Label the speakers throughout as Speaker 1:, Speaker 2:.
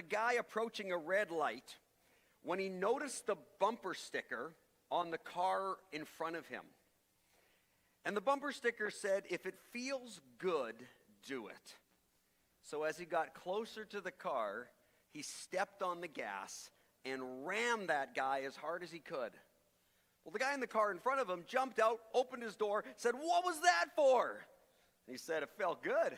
Speaker 1: guy approaching a red light when he noticed the bumper sticker on the car in front of him. And the bumper sticker said, "If it feels good, do it." So as he got closer to the car, he stepped on the gas and rammed that guy as hard as he could. Well, the guy in the car in front of him jumped out, opened his door, said, "What was that for?" And he said, "It felt good."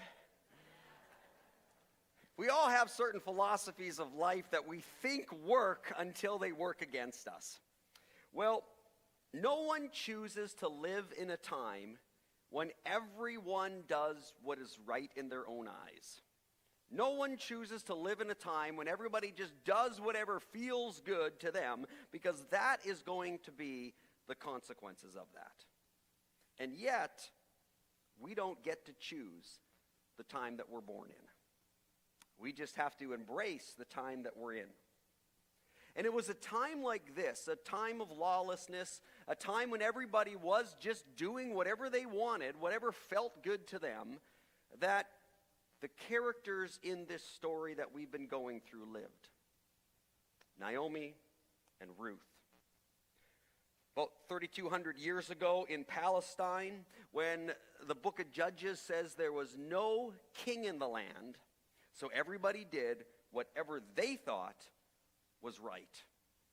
Speaker 1: We all have certain philosophies of life that we think work until they work against us. Well, no one chooses to live in a time when everyone does what is right in their own eyes. No one chooses to live in a time when everybody just does whatever feels good to them, because that is going to be the consequences of that. And yet, we don't get to choose the time that we're born in. We just have to embrace the time that we're in. And it was a time like this, a time of lawlessness, a time when everybody was just doing whatever they wanted, whatever felt good to them, that the characters in this story that we've been going through lived. Naomi and Ruth. About 3,200 years ago in Palestine, when the book of Judges says there was no king in the land, so everybody did whatever they thought was right,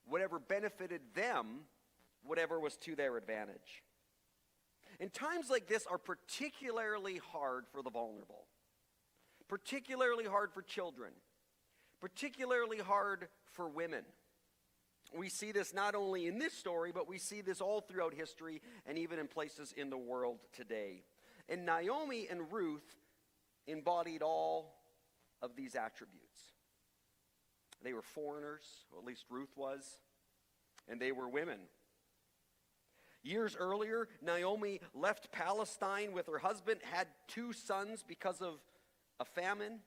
Speaker 1: whatever benefited them, whatever was to their advantage. And times like this are particularly hard for the vulnerable, particularly hard for children, particularly hard for women. We see this not only in this story, but we see this all throughout history and even in places in the world today. And Naomi and Ruth embodied all of these attributes. They were foreigners, or at least Ruth was, and they were women. Years earlier, Naomi left Palestine with her husband, had 2 sons because of a famine.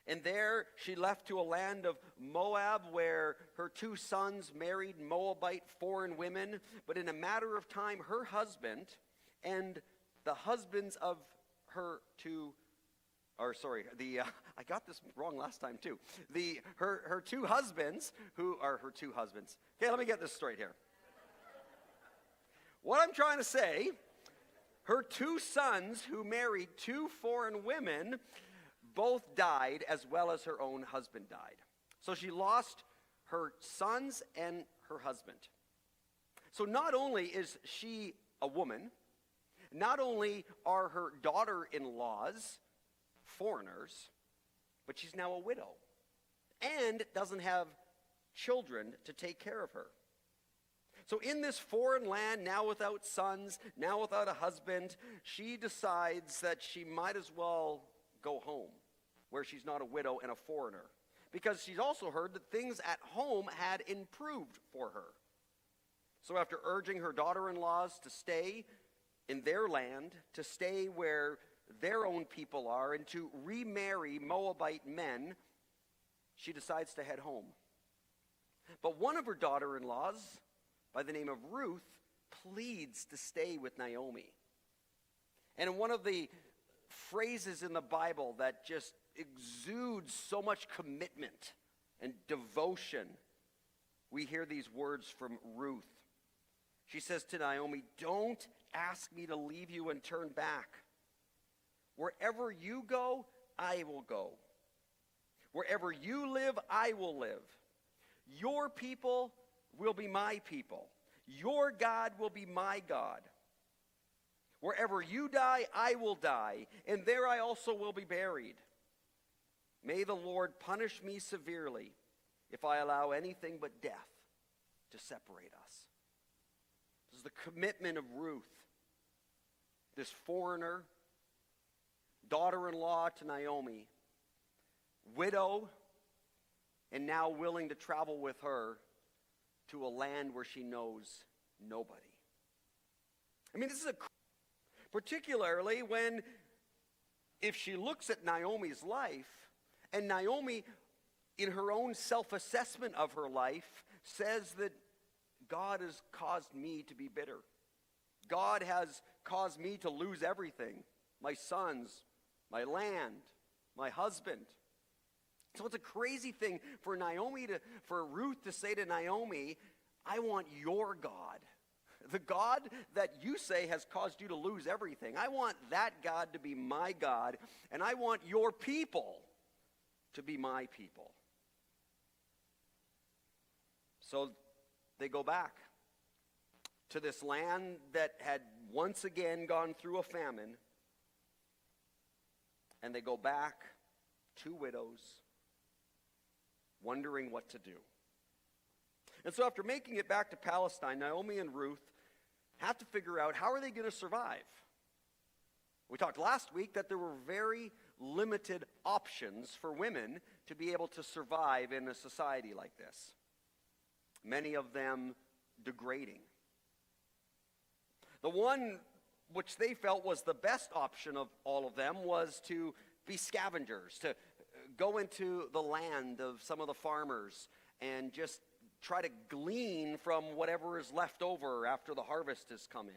Speaker 1: And there she left to a land of Moab, where her 2 sons married Moabite foreign women. But in a matter of time, her husband and the husbands of her 2 I got this wrong last time too. Her 2 husbands, who are her 2 husbands. Okay, let me get this straight here. What I'm trying to say, her 2 sons who married 2 foreign women both died, as well as her own husband died. So she lost her sons and her husband. So not only is she a woman, not only are her daughter-in-laws foreigners, but she's now a widow and doesn't have children to take care of her. So in this foreign land, now without sons, now without a husband, she decides that she might as well go home, where she's not a widow and a foreigner, because she's also heard that things at home had improved for her. So after urging her daughter-in-laws to stay in their land, to stay where their own people are, and to remarry Moabite men, she decides to head home. But one of her daughter-in-laws, by the name of Ruth, pleads to stay with Naomi. And one of the phrases in the Bible that just exudes so much commitment and devotion, we hear these words from Ruth. She says to Naomi, "Don't ask me to leave you and turn back. Wherever you go, I will go. Wherever you live, I will live. Your people will be my people. Your God will be my God. Wherever you die, I will die, and there I also will be buried. May the Lord punish me severely if I allow anything but death to separate us." This is the commitment of Ruth, this foreigner, daughter-in-law to Naomi, widow, and now willing to travel with her to a land where she knows nobody. I mean, this is particularly when, if she looks at Naomi's life, and Naomi, in her own self-assessment of her life, says that God has caused me to be bitter. God has caused me to lose everything. My sons, my land, my husband. So it's a crazy thing for for Ruth to say to Naomi, I want your God. The God that you say has caused you to lose everything. I want that God to be my God, and I want your people to be my people. So they go back to this land that had once again gone through a famine, and they go back, two widows, wondering what to do. And so after making it back to Palestine, Naomi and Ruth have to figure out how are they going to survive. We talked last week that there were very limited options for women to be able to survive in a society like this. Many of them degrading. The one which they felt was the best option of all of them was to be scavengers, to go into the land of some of the farmers and just try to glean from whatever is left over after the harvest has come in.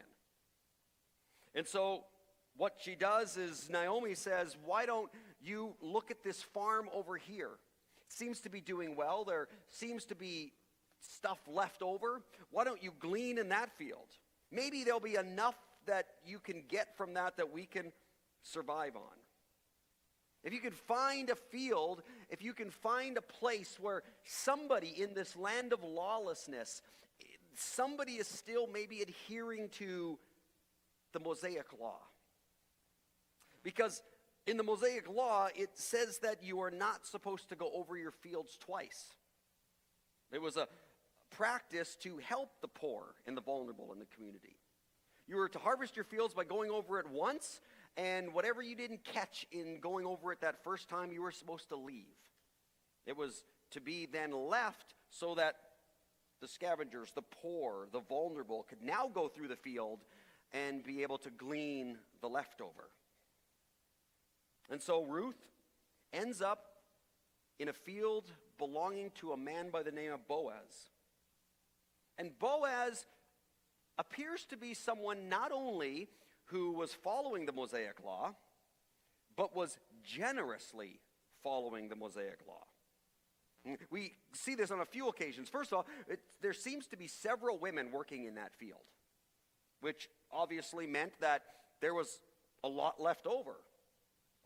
Speaker 1: And so what she does is Naomi says, why don't you look at this farm over here? It seems to be doing well. There seems to be stuff left over. Why don't you glean in that field? Maybe there'll be enough that you can get from that we can survive on. If you can find a field, if you can find a place where somebody in this land of lawlessness, somebody is still maybe adhering to the Mosaic law. Because in the Mosaic law, it says that you are not supposed to go over your fields twice. It was a practice to help the poor and the vulnerable in the community. You were to harvest your fields by going over it once, and whatever you didn't catch in going over it that first time, you were supposed to leave. It was to be then left so that the scavengers, the poor, the vulnerable could now go through the field and be able to glean the leftover. And so Ruth ends up in a field belonging to a man by the name of Boaz. And Boaz appears to be someone not only who was following the Mosaic law, but was generously following the Mosaic law. We see this on a few occasions. First of all, there seems to be several women working in that field, which obviously meant that there was a lot left over,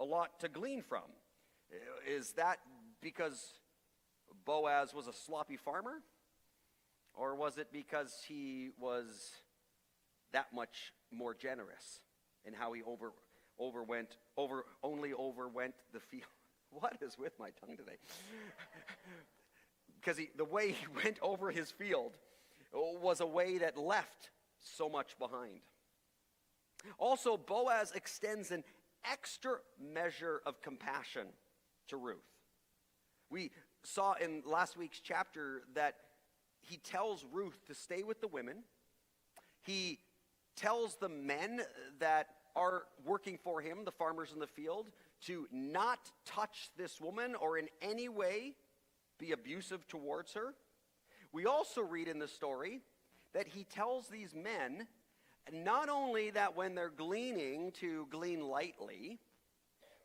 Speaker 1: a lot to glean from. Is that because Boaz was a sloppy farmer? Or was it because he was that much more generous in how he only overwent the field? What is with my tongue today? Because the way he went over his field was a way that left so much behind. Also, Boaz extends an extra measure of compassion to Ruth. We saw in last week's chapter that he tells Ruth to stay with the women. He tells the men that are working for him, the farmers in the field, to not touch this woman or in any way be abusive towards her. We also read in the story that he tells these men not only that when they're gleaning to glean lightly,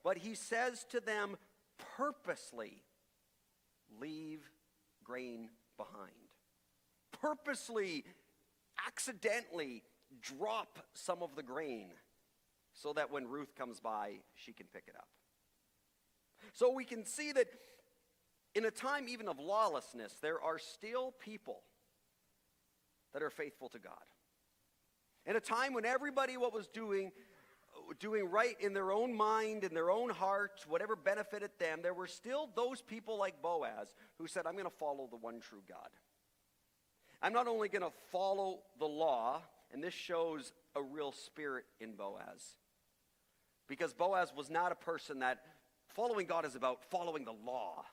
Speaker 1: but he says to them purposely leave grain behind. Purposely, accidentally drop some of the grain so that when Ruth comes by, she can pick it up. So we can see that in a time even of lawlessness, there are still people that are faithful to God. In a time when everybody was doing right in their own mind, in their own heart, whatever benefited them, there were still those people like Boaz who said, I'm going to follow the one true God. I'm not only going to follow the law, and this shows a real spirit in Boaz, because Boaz was not a person that following God is about following the law.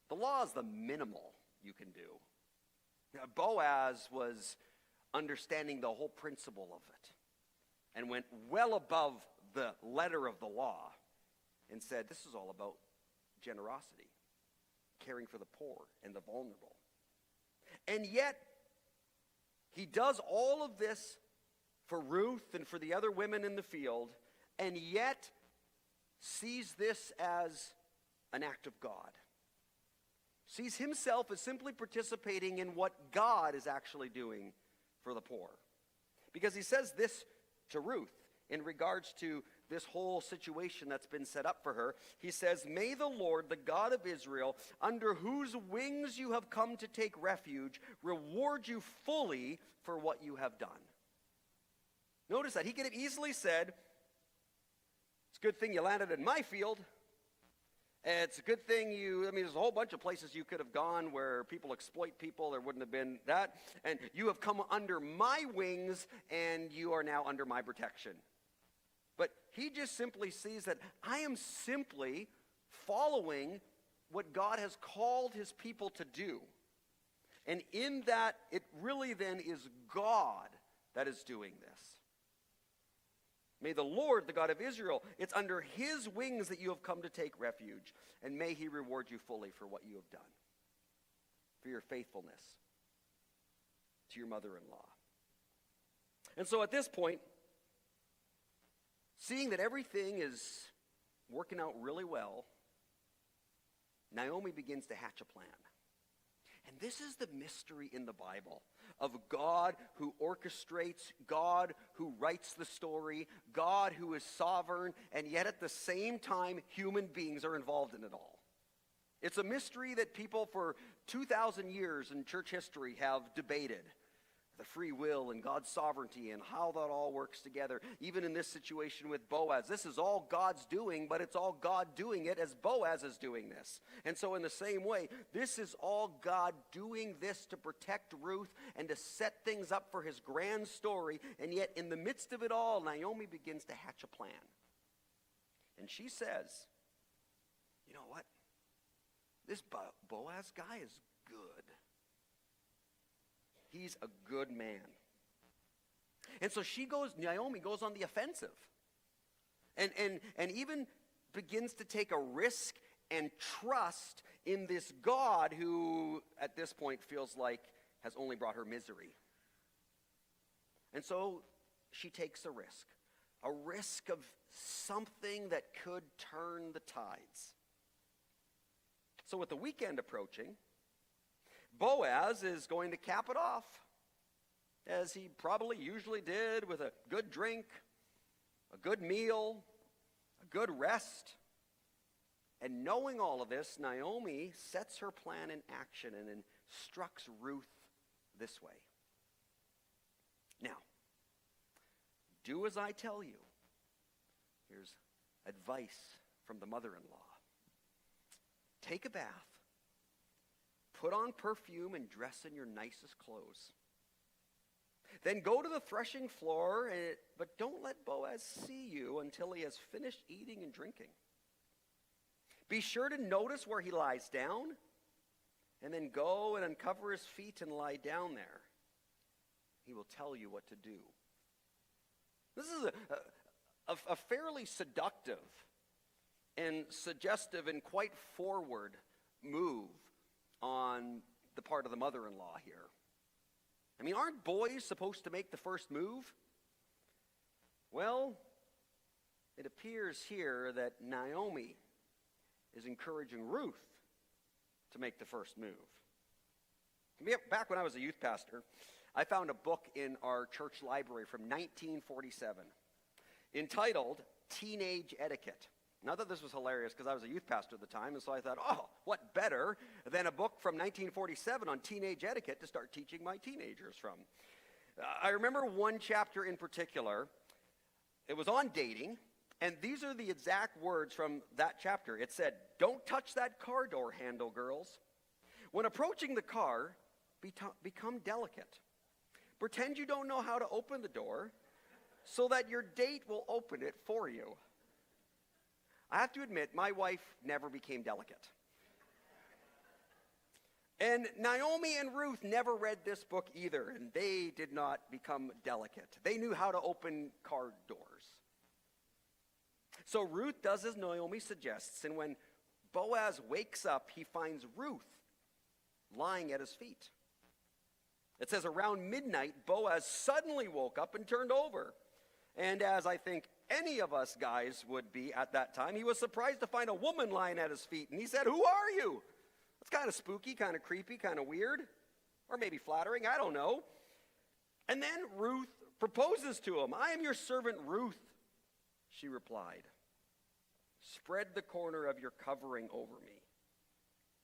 Speaker 1: The law is the minimal you can do. Boaz was understanding the whole principle of it and went well above the letter of the law and said, this is all about generosity, caring for the poor and the vulnerable. And yet, he does all of this for Ruth and for the other women in the field, and yet sees this as an act of God. Sees himself as simply participating in what God is actually doing for the poor. Because he says this to Ruth in regards to this whole situation that's been set up for her. He says, "May the Lord, the God of Israel, under whose wings you have come to take refuge, reward you fully for what you have done." Notice that. He could have easily said, "It's a good thing you landed in my field. It's a good thing there's a whole bunch of places you could have gone where people exploit people. There wouldn't have been that. And you have come under my wings, and you are now under my protection." But he just simply sees that I am simply following what God has called his people to do. And in that, it really then is God that is doing this. May the Lord, the God of Israel, it's under his wings that you have come to take refuge. And may he reward you fully for what you have done, for your faithfulness to your mother-in-law. And so at this point, seeing that everything is working out really well, Naomi begins to hatch a plan. And this is the mystery in the Bible of God who orchestrates, God who writes the story, God who is sovereign, and yet at the same time, human beings are involved in it all. It's a mystery that people for 2,000 years in church history have debated. The free will and God's sovereignty and how that all works together. Even in this situation with Boaz, this is all God's doing, but it's all God doing it as Boaz is doing this. And so in the same way, this is all God doing this to protect Ruth and to set things up for his grand story. And yet in the midst of it all, Naomi begins to hatch a plan. And she says, "You know what? This Boaz guy is good. He's a good man." And so Naomi goes on the offensive. And even begins to take a risk and trust in this God who, at this point, feels like has only brought her misery. And so she takes a risk of something that could turn the tides. So with the weekend approaching, Boaz is going to cap it off, as he probably usually did, with a good drink, a good meal, a good rest. And knowing all of this, Naomi sets her plan in action and instructs Ruth this way. "Now, do as I tell you." Here's advice from the mother-in-law. "Take a bath. Put on perfume and dress in your nicest clothes. Then go to the threshing floor, but don't let Boaz see you until he has finished eating and drinking. Be sure to notice where he lies down, and then go and uncover his feet and lie down there. He will tell you what to do." This is a fairly seductive and suggestive and quite forward move on the part of the mother-in-law here. I mean, aren't boys supposed to make the first move? Well, it appears here that Naomi is encouraging Ruth to make the first move. Back when I was a youth pastor, I found a book in our church library from 1947 entitled Teenage Etiquette. Now, I thought this was hilarious because I was a youth pastor at the time, and so I thought, what better than a book from 1947 on teenage etiquette to start teaching my teenagers from? I remember one chapter in particular. It was on dating, and these are the exact words from that chapter. It said, "Don't touch that car door handle, girls. When approaching the car, become delicate. Pretend you don't know how to open the door so that your date will open it for you." I have to admit, my wife never became delicate. And Naomi and Ruth never read this book either, and they did not become delicate. They knew how to open car doors. So Ruth does as Naomi suggests, and when Boaz wakes up, he finds Ruth lying at his feet. It says around midnight, Boaz suddenly woke up and turned over. And as I think any of us guys would be at that time, he was surprised to find a woman lying at his feet. And he said, "Who are you?" It's kind of spooky, kind of creepy, kind of weird, or maybe flattering, I don't know. And then Ruth proposes to him. "I am your servant Ruth," she replied. "Spread the corner of your covering over me,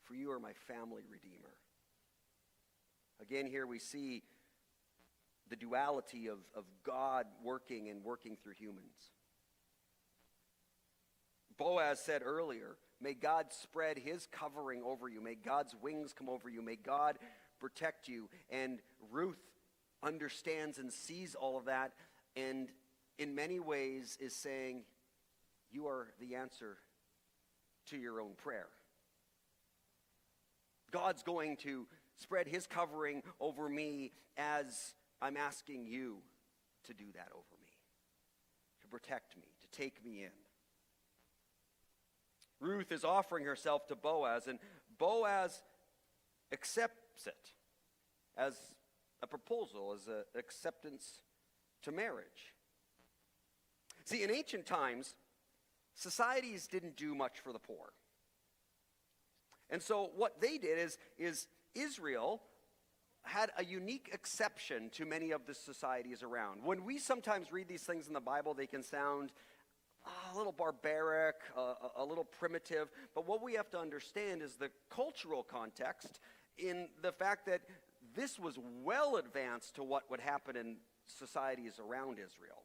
Speaker 1: for you are my family redeemer." Again, here we see the duality of God working and working through humans. Boaz said earlier, may God spread his covering over you. May God's wings come over you. May God protect you. And Ruth understands and sees all of that, and in many ways is saying, you are the answer to your own prayer. God's going to spread his covering over me as I'm asking you to do that over me, to protect me, to take me in. Ruth is offering herself to Boaz, and Boaz accepts it as a proposal, as an acceptance to marriage. See, in ancient times, societies didn't do much for the poor. And so what they did is Israel had a unique exception to many of the societies around. When we sometimes read these things in the Bible, they can sound a little barbaric, a little primitive. But what we have to understand is the cultural context in the fact that this was well advanced to what would happen in societies around Israel.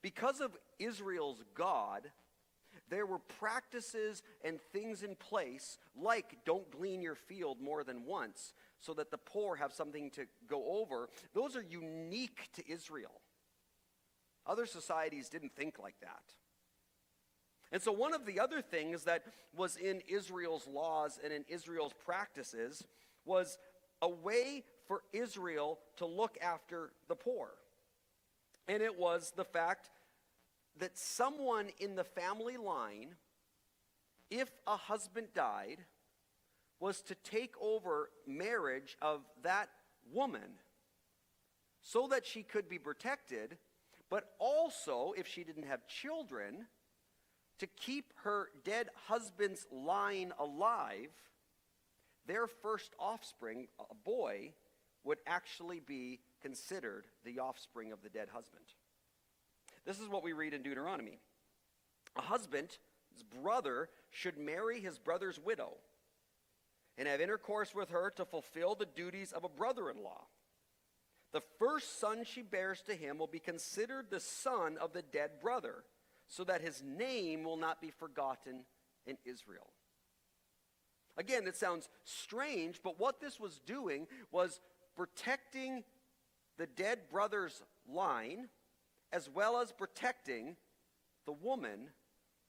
Speaker 1: Because of Israel's God, there were practices and things in place like don't glean your field more than once so that the poor have something to go over. Those are unique to Israel. Other societies didn't think like that. And so one of the other things that was in Israel's laws and in Israel's practices was a way for Israel to look after the poor. And it was the fact that someone in the family line, if a husband died, was to take over marriage of that woman so that she could be protected, but also, if she didn't have children, to keep her dead husband's line alive, their first offspring, a boy, would actually be considered the offspring of the dead husband. This is what we read in Deuteronomy. A husband's brother should marry his brother's widow and have intercourse with her to fulfill the duties of a brother-in-law. The first son she bears to him will be considered the son of the dead brother, so that his name will not be forgotten in Israel. Again, it sounds strange, but what this was doing was protecting the dead brother's line, as well as protecting the woman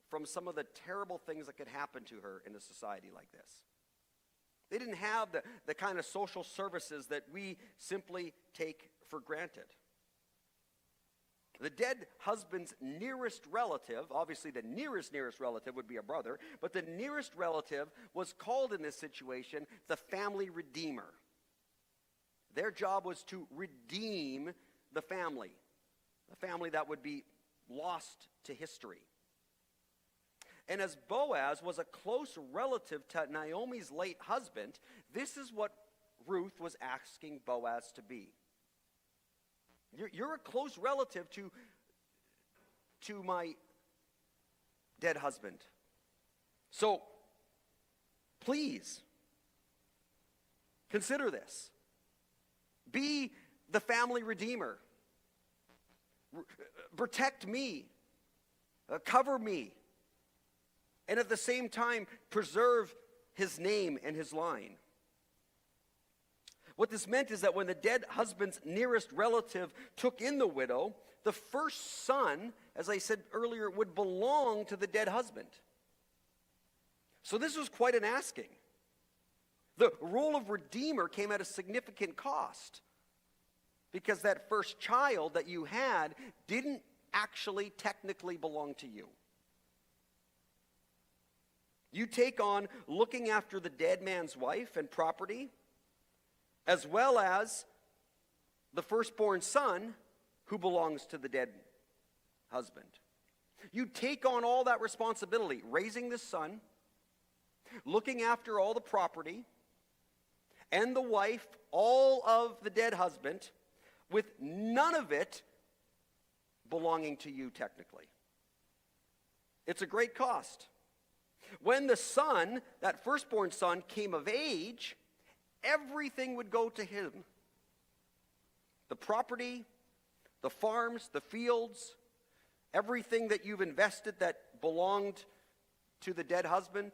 Speaker 1: from some of the terrible things that could happen to her in a society like this. They didn't have the kind of social services that we simply take for granted. The dead husband's nearest relative, obviously the nearest relative would be a brother, but the nearest relative was called in this situation the family redeemer. Their job was to redeem the family that would be lost to history. And as Boaz was a close relative to Naomi's late husband, this is what Ruth was asking Boaz to be. You're a close relative to my dead husband. So, please, consider this. Be the family redeemer. Protect me. Cover me. And at the same time, preserve his name and his line. What this meant is that when the dead husband's nearest relative took in the widow, the first son, as I said earlier, would belong to the dead husband. So this was quite an asking. The role of redeemer came at a significant cost, because that first child that you had didn't actually technically belong to you. You take on looking after the dead man's wife and property, as well as the firstborn son who belongs to the dead husband. You take on all that responsibility, raising this son, looking after all the property, and the wife, all of the dead husband, with none of it belonging to you technically. It's a great cost. When the son, that firstborn son, came of age, everything would go to him. The property, the farms, the fields, everything that you've invested that belonged to the dead husband,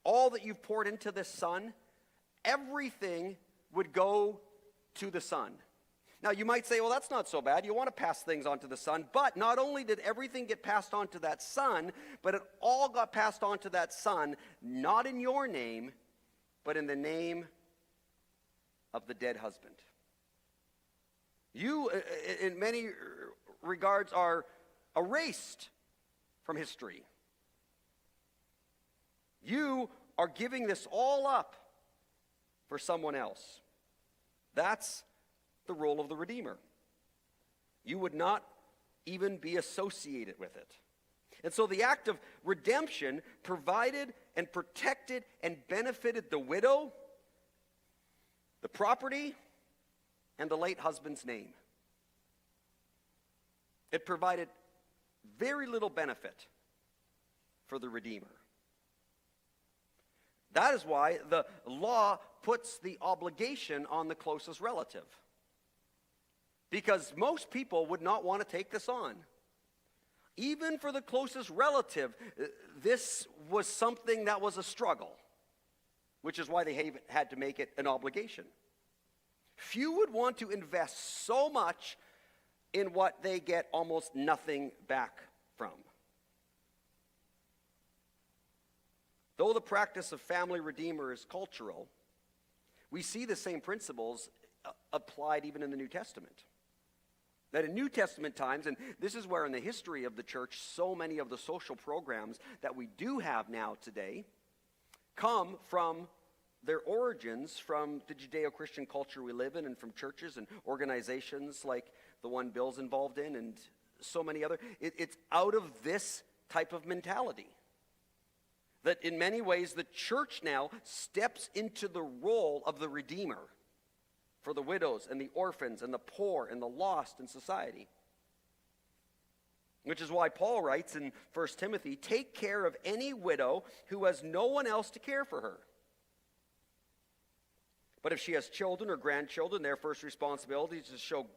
Speaker 1: all that you've poured into this son, everything would go to the son. Now, you might say, well, that's not so bad. You want to pass things on to the son. But not only did everything get passed on to that son, but it all got passed on to that son, not in your name, but in the name of the dead husband. You, in many regards, are erased from history. You are giving this all up for someone else. That's the role of the Redeemer. You would not even be associated with it. And so the act of redemption provided and protected and benefited the widow, the property, and the late husband's name. It provided very little benefit for the Redeemer. That is why the law puts the obligation on the closest relative. Because most people would not want to take this on. Even for the closest relative, this was something that was a struggle, which is why they had to make it an obligation. Few would want to invest so much in what they get almost nothing back from. Though the practice of family redeemer is cultural, we see the same principles applied even in the New Testament. That in New Testament times, and this is where in the history of the church, so many of the social programs that we do have now today come from their origins from the Judeo-Christian culture we live in, and from churches and organizations like the one Bill's involved in and so many other. It's out of this type of mentality. That in many ways the church now steps into the role of the Redeemer for the widows and the orphans and the poor and the lost in society. Which is why Paul writes in 1 Timothy, take care of any widow who has no one else to care for her. But if she has children or grandchildren, their first responsibility is to show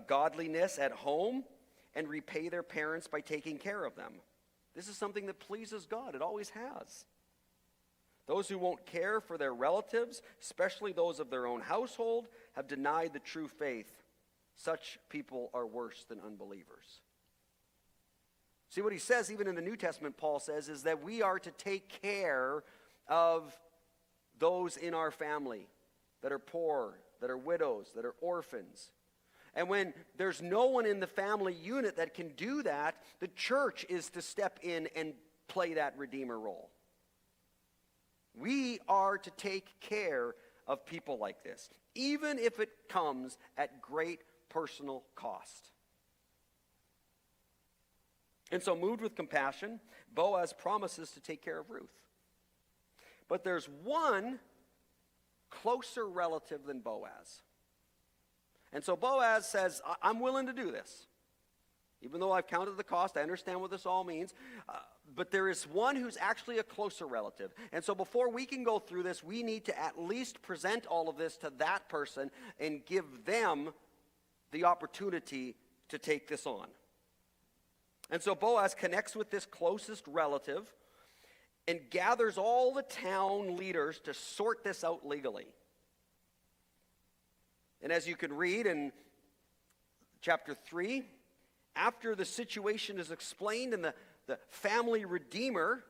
Speaker 1: godliness at home and repay their parents by taking care of them. This is something that pleases God. It always has. Those who won't care for their relatives, especially those of their own household, have denied the true faith. Such people are worse than unbelievers. See, what he says, even in the New Testament, Paul says, is that we are to take care of those in our family that are poor, that are widows, that are orphans. And when there's no one in the family unit that can do that, the church is to step in and play that Redeemer role. We are to take care of people like this, even if it comes at great personal cost. And so, moved with compassion, Boaz promises to take care of Ruth. But there's one closer relative than Boaz. And so Boaz says, I'm willing to do this. Even though I've counted the cost, I understand what this all means. But there is one who's actually a closer relative. And so before we can go through this, we need to at least present all of this to that person and give them the opportunity to take this on. And so Boaz connects with this closest relative and gathers all the town leaders to sort this out legally. And as you can read in chapter 3, after the situation is explained and the family redeemer,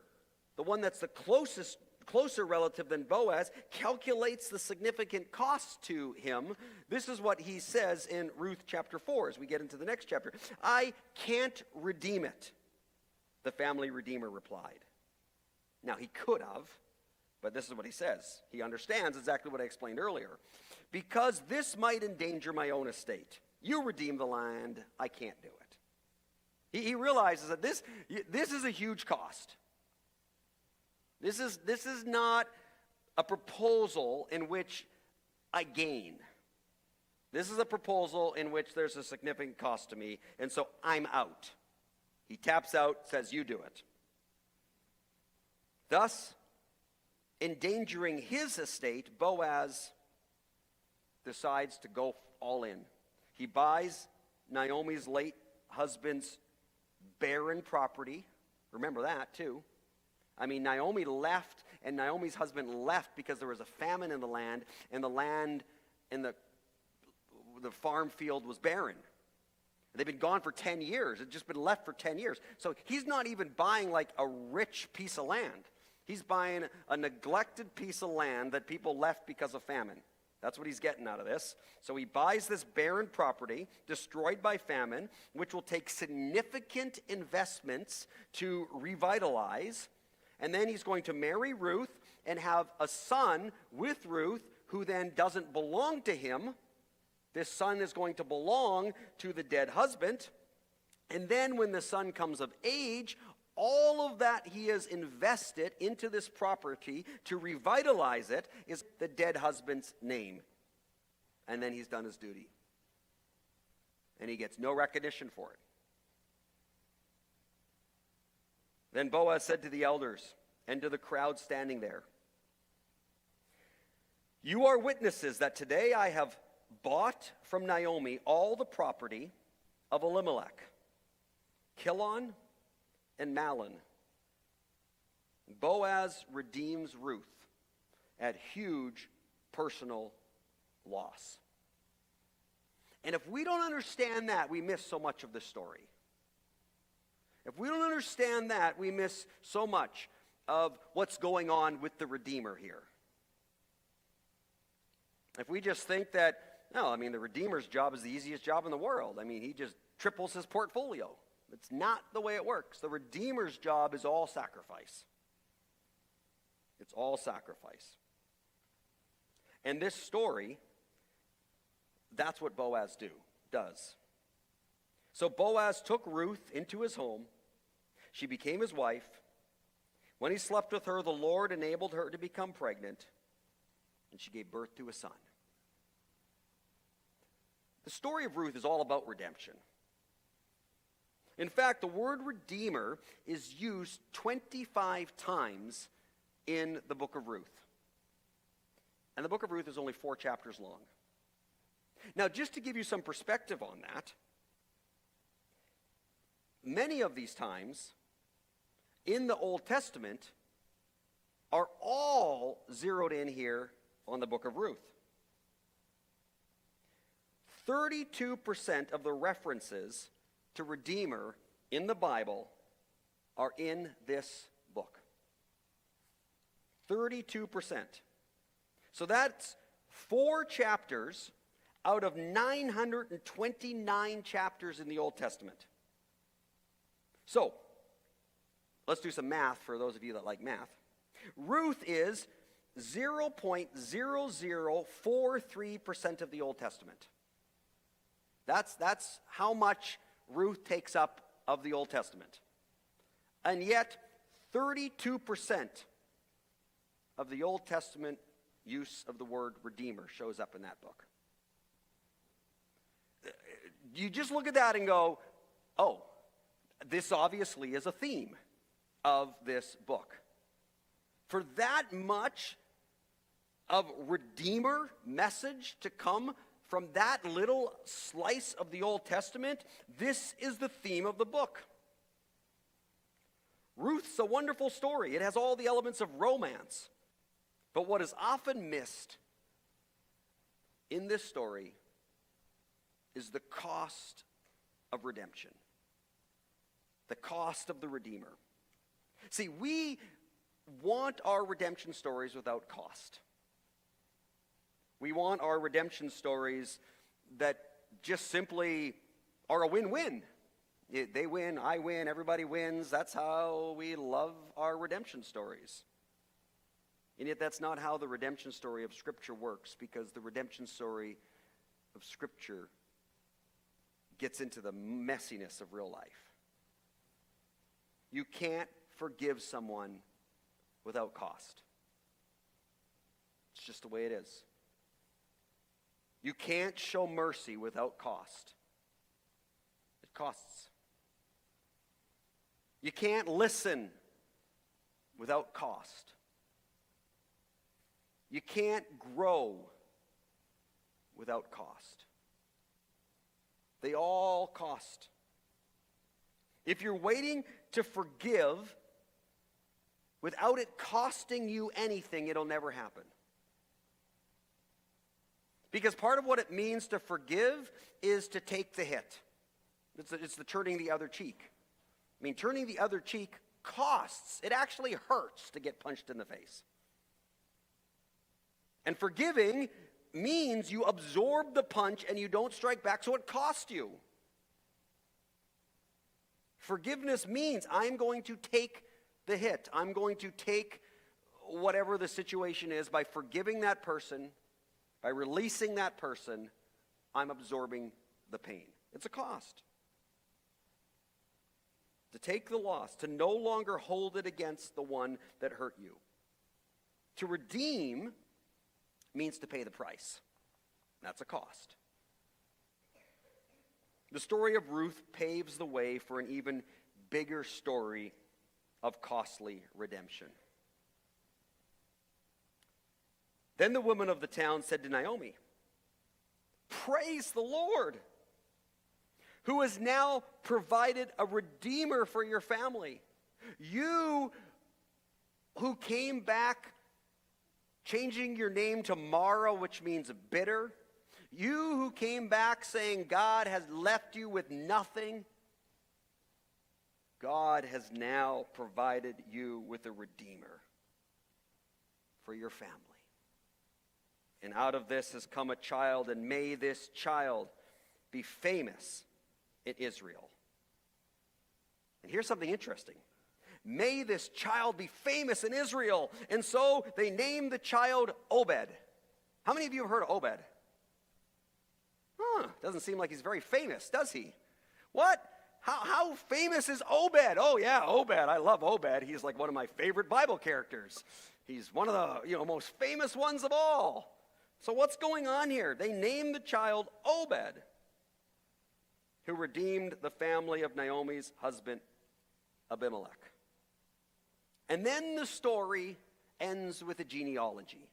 Speaker 1: the one that's the closer relative than Boaz, calculates the significant cost to him, this is what he says in Ruth chapter 4 as we get into the next chapter. I can't redeem it, the family redeemer replied. Now, he could have, but this is what he says. He understands exactly what I explained earlier. Because this might endanger my own estate. You redeem the land, I can't do it. He realizes that this is a huge cost. This is not a proposal in which I gain. This is a proposal in which there's a significant cost to me, and so I'm out. He taps out, says, you do it. Thus, endangering his estate, Boaz decides to go all in. He buys Naomi's late husband's barren property. Remember that, too. I mean, Naomi left, and Naomi's husband left because there was a famine in the land, and the land in the farm field was barren. They've been gone for 10 years. It's just been left for 10 years. So he's not even buying like a rich piece of land. He's buying a neglected piece of land that people left because of famine. That's what he's getting out of this. So he buys this barren property, destroyed by famine, which will take significant investments to revitalize. And then he's going to marry Ruth and have a son with Ruth who then doesn't belong to him. This son is going to belong to the dead husband. And then when the son comes of age, all of that he has invested into this property to revitalize it is the dead husband's name. And then he's done his duty. And he gets no recognition for it. Then Boaz said to the elders and to the crowd standing there, you are witnesses that today I have bought from Naomi all the property of Elimelech, Kilon, and Mahlon. Boaz redeems Ruth at huge personal loss. And if we don't understand that, we miss so much of this story. If we don't understand that, we miss so much of what's going on with the Redeemer here. If we just think that, no, I mean, the Redeemer's job is the easiest job in the world. I mean, he just triples his portfolio. It's not the way it works. The Redeemer's job is all sacrifice. It's all sacrifice. And this story, that's what Boaz does. So Boaz took Ruth into his home. She became his wife. When he slept with her, the Lord enabled her to become pregnant, and she gave birth to a son. The story of Ruth is all about redemption. In fact, the word redeemer is used 25 times in the book of Ruth. And the book of Ruth is only 4 chapters long. Now, just to give you some perspective on that, many of these times in the Old Testament are all zeroed in here on the book of Ruth. 32% of the references to Redeemer in the Bible are in this book. 32%. So that's 4 chapters out of 929 chapters in the Old Testament. So, let's do some math for those of you that like math. Ruth is 0.0043% of the Old Testament. That's how much Ruth takes up of the Old Testament. And yet, 32% of the Old Testament use of the word Redeemer shows up in that book. You just look at that and go, oh, this obviously is a theme of this book. For that much of Redeemer message to come from that little slice of the Old Testament, this is the theme of the book. Ruth's a wonderful story. It has all the elements of romance. But what is often missed in this story is the cost of redemption. The cost of the Redeemer. See, we want our redemption stories without cost. We want our redemption stories that just simply are a win-win. They win, I win, everybody wins. That's how we love our redemption stories. And yet that's not how the redemption story of Scripture works, because the redemption story of Scripture gets into the messiness of real life. You can't forgive someone without cost. It's just the way it is. You can't show mercy without cost. It costs. You can't listen without cost. You can't grow without cost. They all cost. If you're waiting to forgive without it costing you anything, it'll never happen. Because part of what it means to forgive is to take the hit. It's the turning the other cheek. I mean, turning the other cheek costs. It actually hurts to get punched in the face. And forgiving means you absorb the punch and you don't strike back, so it costs you. Forgiveness means I'm going to take the hit. I'm going to take whatever the situation is by forgiving that person, by releasing that person. I'm absorbing the pain. It's a cost. To take the loss, to no longer hold it against the one that hurt you. To redeem means to pay the price. That's a cost. The story of Ruth paves the way for an even bigger story of costly redemption. Then the woman of the town said to Naomi, "Praise the Lord, who has now provided a redeemer for your family. You who came back changing your name to Mara, which means bitter. You who came back saying God has left you with nothing. God has now provided you with a redeemer for your family. And out of this has come a child, and may this child be famous in Israel." And here's something interesting. May this child be famous in Israel. And so they named the child Obed. How many of you have heard of Obed? Doesn't seem like he's very famous, does he? What? How famous is Obed? Oh yeah, Obed. I love Obed. He's like one of my favorite Bible characters. He's one of the most famous ones of all. So what's going on here? They named the child Obed, who redeemed the family of Naomi's husband, Abimelech. And then the story ends with a genealogy.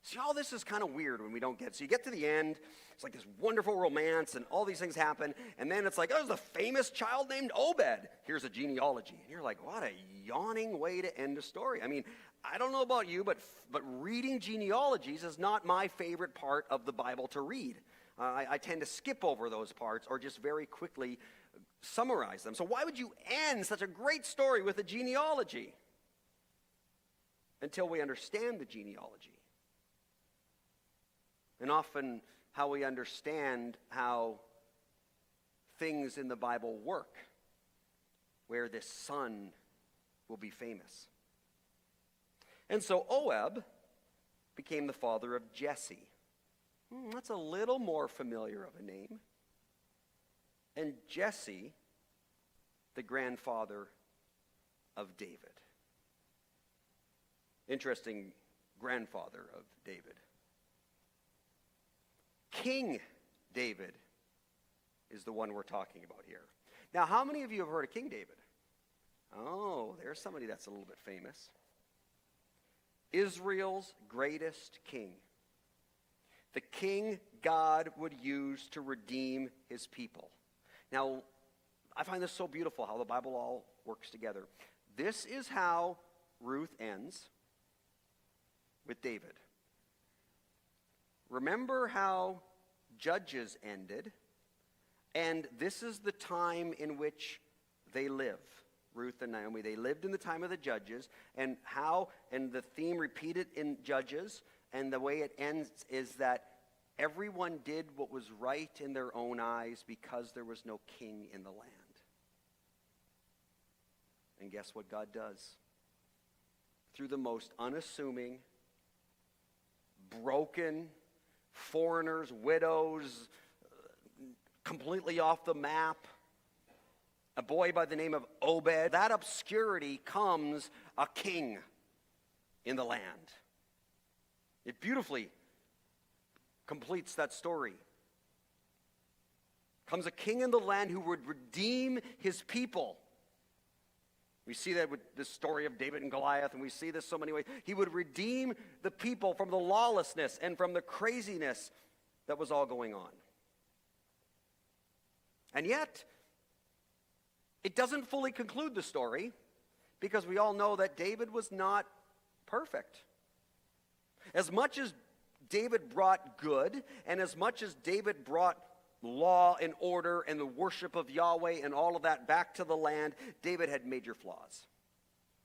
Speaker 1: See, all this is kind of weird when we don't get it. So you get to the end, it's like this wonderful romance, and all these things happen, and then it's like, oh, there's a famous child named Obed. Here's a genealogy. And you're like, what a yawning way to end a story. I mean, I don't know about you, but reading genealogies is not my favorite part of the Bible to read. I tend to skip over those parts or just very quickly summarize them. So why would you end such a great story with a genealogy? Until we understand the genealogy. And often how we understand how things in the Bible work, where this son will be famous. And so Obed became the father of Jesse. That's a little more familiar of a name. And Jesse, the grandfather of David. Interesting grandfather of David. King David is the one we're talking about here. Now, how many of you have heard of King David? Oh, there's somebody that's a little bit famous. Israel's greatest king. The king God would use to redeem his people. Now, I find this so beautiful how the Bible all works together. This is how Ruth ends with David. Remember how Judges ended, and this is the time in which they live. Ruth and Naomi, they lived in the time of the Judges, and the theme repeated in Judges, and the way it ends is that everyone did what was right in their own eyes because there was no king in the land. And guess what God does? Through the most unassuming, broken, foreigners, widows, completely off the map, a boy by the name of Obed. That obscurity comes a king in the land. It beautifully completes that story. Comes a king in the land who would redeem his people. We see that with the story of David and Goliath, and we see this so many ways. He would redeem the people from the lawlessness and from the craziness that was all going on. And yet, it doesn't fully conclude the story, because we all know that David was not perfect. As much as David brought good, and as much as David brought law and order and the worship of Yahweh and all of that back to the land, David had major flaws.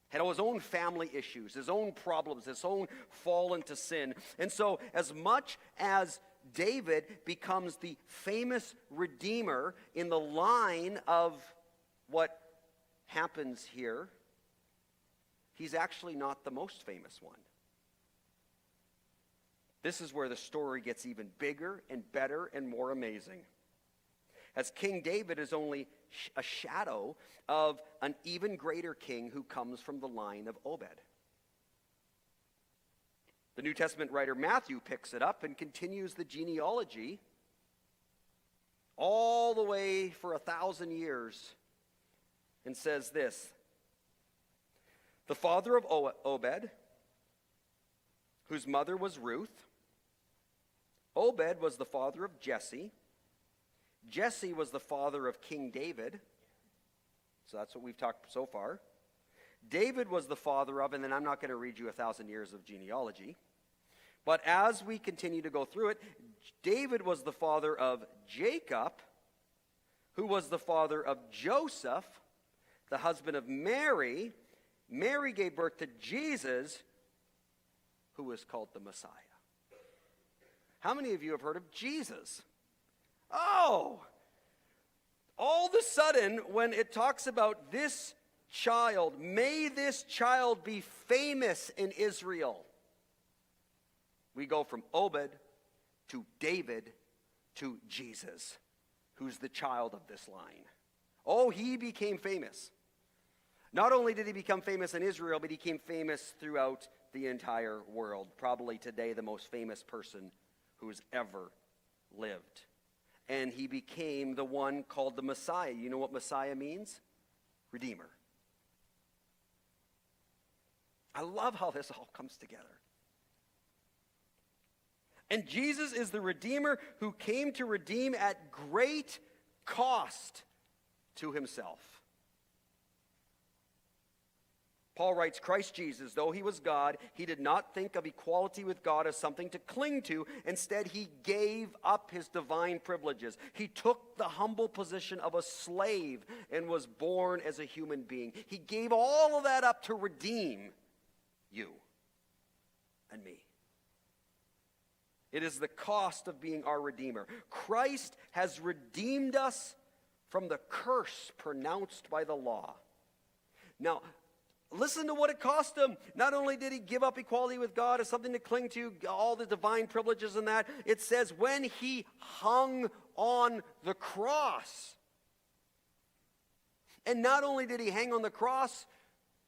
Speaker 1: Had all his own family issues, his own problems, his own fall into sin. And so as much as David becomes the famous redeemer in the line of what happens here, he's actually not the most famous one. This is where the story gets even bigger and better and more amazing. As King David is only a shadow of an even greater king who comes from the line of Obed. The New Testament writer Matthew picks it up and continues the genealogy all the way for 1,000 years and says this: the father of Obed, whose mother was Ruth. Obed was the father of Jesse. Jesse was the father of King David. So that's what we've talked so far. David was the father of, and then I'm not going to read you 1,000 years of genealogy. But as we continue to go through it, David was the father of Jacob, who was the father of Joseph, the husband of Mary. Mary gave birth to Jesus, who was called the Messiah. How many of you have heard of Jesus? Oh! All of a sudden, when it talks about this child, may this child be famous in Israel, we go from Obed to David to Jesus, who's the child of this line. Oh, he became famous. Not only did he become famous in Israel, but he became famous throughout the entire world. Probably today the most famous person who's ever lived. And he became the one called the Messiah. You know what Messiah means? Redeemer. I love how this all comes together. And Jesus is the Redeemer who came to redeem at great cost to himself. Paul writes, Christ Jesus, though he was God, he did not think of equality with God as something to cling to. Instead, he gave up his divine privileges. He took the humble position of a slave and was born as a human being. He gave all of that up to redeem you and me. It is the cost of being our Redeemer. Christ has redeemed us from the curse pronounced by the law. Now, listen to what it cost him. Not only did he give up equality with God as something to cling to, all the divine privileges and that, it says when he hung on the cross. And not only did he hang on the cross,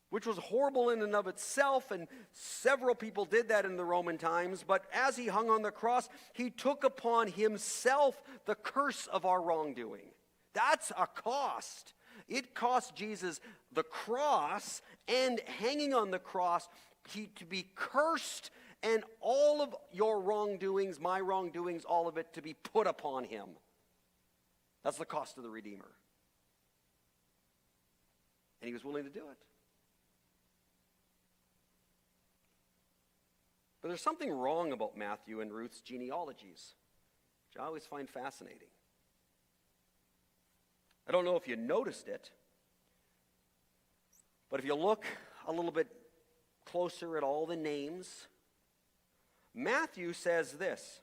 Speaker 1: which was horrible in and of itself, and several people did that in the Roman times, but as he hung on the cross, he took upon himself the curse of our wrongdoing. That's a cost. It cost Jesus the cross, and hanging on the cross, to be cursed, and all of your wrongdoings, my wrongdoings, all of it to be put upon him. That's the cost of the Redeemer. And he was willing to do it. But there's something wrong about Matthew and Ruth's genealogies, which I always find fascinating. I don't know if you noticed it, but if you look a little bit closer at all the names, Matthew says this: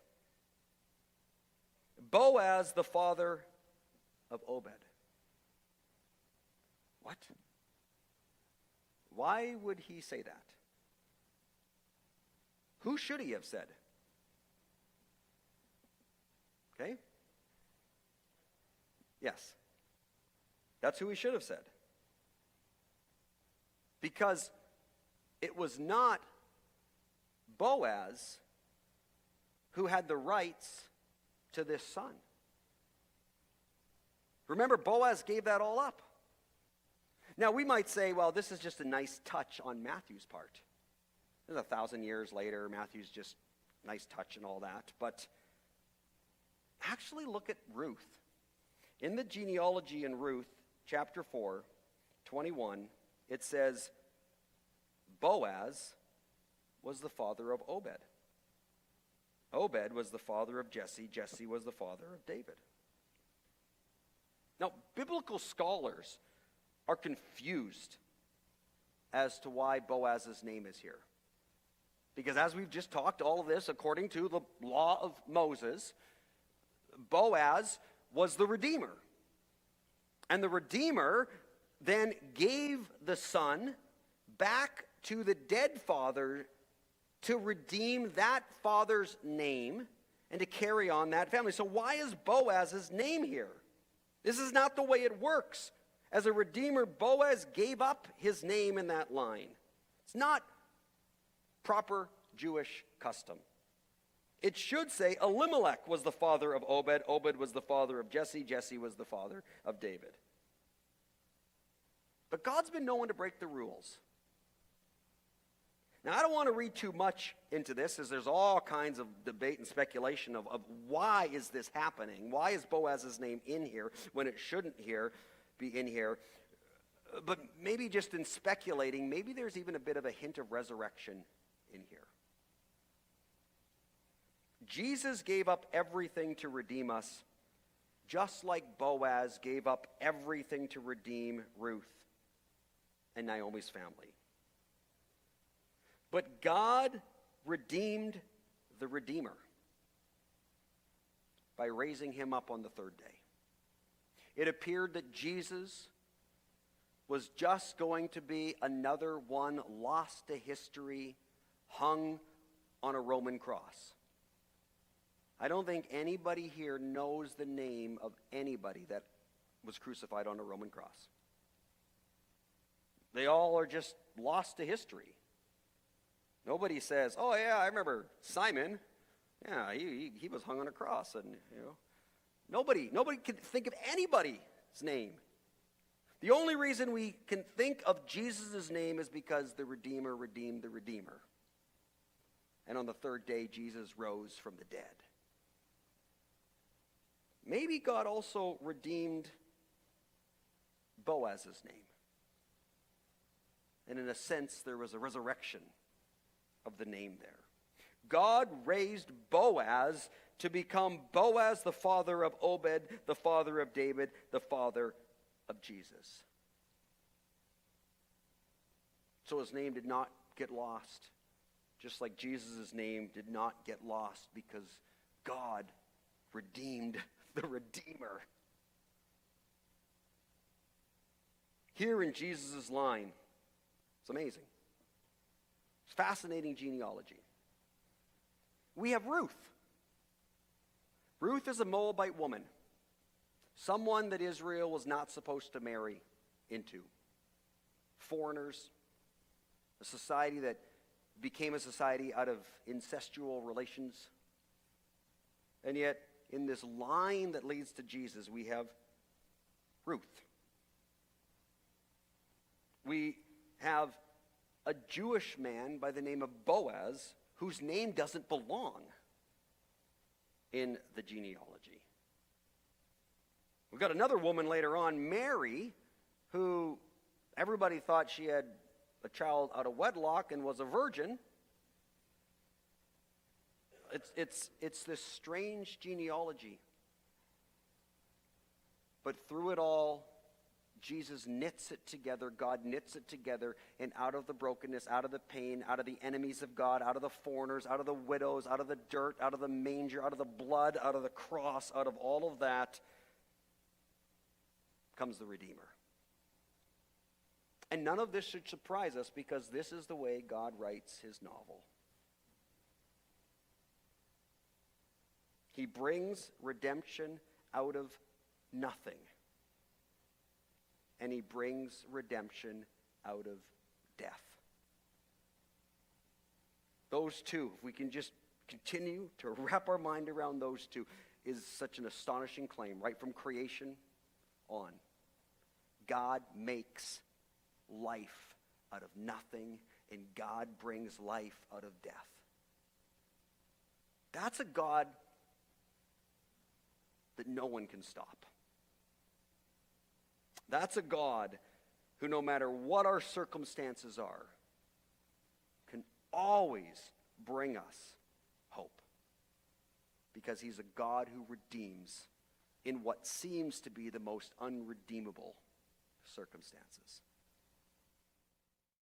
Speaker 1: Boaz, the father of Obed. What? Why would he say that? Who should he have said? Okay? Yes. That's who he should have said. Because it was not Boaz who had the rights to this son. Remember, Boaz gave that all up. Now, we might say, well, this is just a nice touch on Matthew's part. This is 1,000 years later. Matthew's just nice touch and all that. But actually look at Ruth. In the genealogy in Ruth, chapter 4, 21, it says, Boaz was the father of Obed. Obed was the father of Jesse. Jesse was the father of David. Now, biblical scholars are confused as to why Boaz's name is here. Because as we've just talked, all of this, according to the law of Moses, Boaz was the Redeemer. And the Redeemer then gave the son back to the dead father to redeem that father's name and to carry on that family. So why is Boaz's name here? This is not the way it works. As a redeemer, Boaz gave up his name in that line. It's not proper Jewish custom. It should say Elimelech was the father of Obed, Obed was the father of Jesse, Jesse was the father of David. But God's been known to break the rules. Now, I don't want to read too much into this, as there's all kinds of debate and speculation of why is this happening? Why is Boaz's name in here when it shouldn't be in here? But maybe just in speculating, maybe there's even a bit of a hint of resurrection in here. Jesus gave up everything to redeem us, just like Boaz gave up everything to redeem Ruth and Naomi's family. But God redeemed the Redeemer by raising him up on the third day. It appeared that Jesus was just going to be another one lost to history, hung on a Roman cross. I don't think anybody here knows the name of anybody that was crucified on a Roman cross. They all are just lost to history. Nobody says, oh yeah, I remember Simon. Yeah, he was hung on a cross. And nobody can think of anybody's name. The only reason we can think of Jesus' name is because the Redeemer redeemed the Redeemer. And on the third day, Jesus rose from the dead. Maybe God also redeemed Boaz's name. And in a sense, there was a resurrection of the name there. God raised Boaz to become Boaz, the father of Obed, the father of David, the father of Jesus. So his name did not get lost, just like Jesus' name did not get lost, because God redeemed the Redeemer. Here in Jesus' line, it's amazing. It's fascinating genealogy. We have Ruth. Ruth is a Moabite woman, someone that Israel was not supposed to marry into. Foreigners, a society that became a society out of incestual relations. And yet, in this line that leads to Jesus, we have Ruth. We have a Jewish man by the name of Boaz, whose name doesn't belong in the genealogy. We've got another woman later on, Mary, who everybody thought she had a child out of wedlock and was a virgin. It's this strange genealogy. But through it all, Jesus knits it together, God knits it together, and out of the brokenness, out of the pain, out of the enemies of God, out of the foreigners, out of the widows, out of the dirt, out of the manger, out of the blood, out of the cross, out of all of that, comes the Redeemer. And none of this should surprise us, because this is the way God writes his novel. He brings redemption out of nothing. and he brings redemption out of death. Those two, if we can just continue to wrap our mind around those two, is such an astonishing claim, right from creation on. God makes life out of nothing, and God brings life out of death. That's a God that no one can stop. That's a God who, no matter what our circumstances are, can always bring us hope. Because he's a God who redeems in what seems to be the most unredeemable circumstances.